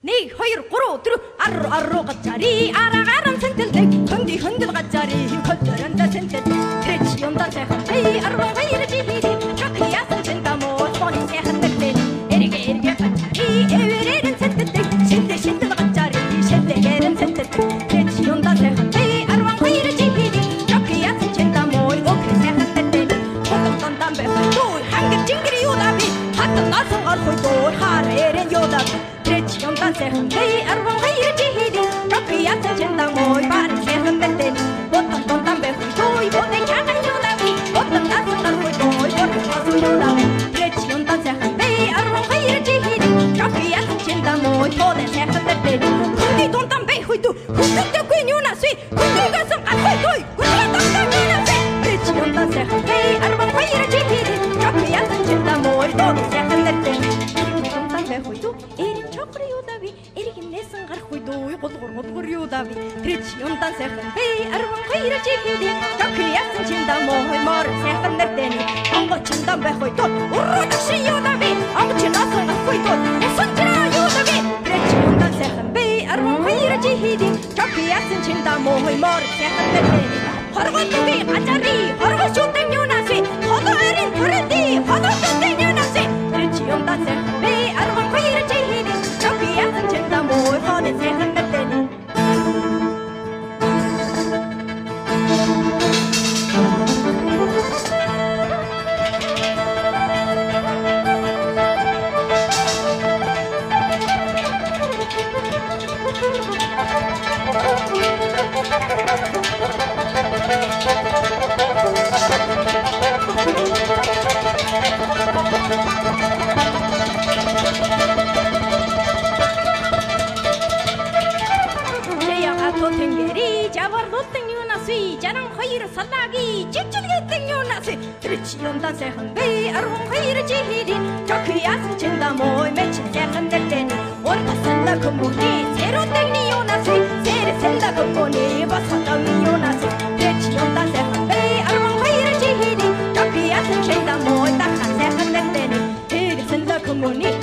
1 2 3 4 арру гацари арагарам сэнтэлдэг хөнди хөндөл гацари хөдөрөндө сэнтэл трэч юмда сайхан бай арва баяр жихиди чакиясан сэнтамо тони сайхан дэрдэн эргэ гацари эверэн сэнтэлдэг шиндэ шиндэл гацари шиндэгэрэн сэнтэлдэг трэч юмда сайхан бай арва баяр жихиди чакиясан сэнтамо окрэ сайхан дэрдэн хотон дамбэ хой хангэр жингэр юдаби хатан насан орхой харэрэн юдаби Yondan sehan bey arvan hayır cihidi Rakiyatı cendang moy barın sehan beten Botan tontan be huy toy boten kanan yodavi Botan nasınlar huy toy boten nasın yodavi Reç yondan sehan bey arvan hayır cihidi Rakiyatı cendang moy boten sehan beten Hundi tontan bey huy tu Hundi tökün yuna suy Hundi gasım at huy toy Hundi tontan yuna suy Reç yondan sehan bey arvan hayır cihidi Rakiyatı cendang moy boten sehan beten Tontan bey huy tu Голгор юдави трэч юмдан сайхан бэй арван хайр жихэди чакиясан чинда мой мор сайхан нэртэни онгочиндан байх хой тот урродаши юдави онгочинасан хой тот усанчра юдави трэч юмдан сайхан бэй арван хайр жихэди чакиясан чинда мой мор сайхан нэртэни хорготуги гажари хоргошуутэн юнаси холоэрин төрөди холошуутэн юнаси трэч юмдан сайхан бэй арван хайр жихэди чакиясан чинда мой хоны сайхан нэртэни Jarang hayır salagi cipçilgettin yunası Tırıç yondan sayhan bey arvun hayır cihidi Çakıyası çında moy meçin sayhan derteni Onta salla kumbuni serundegni yunası Seri salla kumbuni basatagni yunası Tırıç yondan sayhan bey arvun hayır cihidi Çakıyası çında moy takhan sayhan derteni Seri salla kumbuni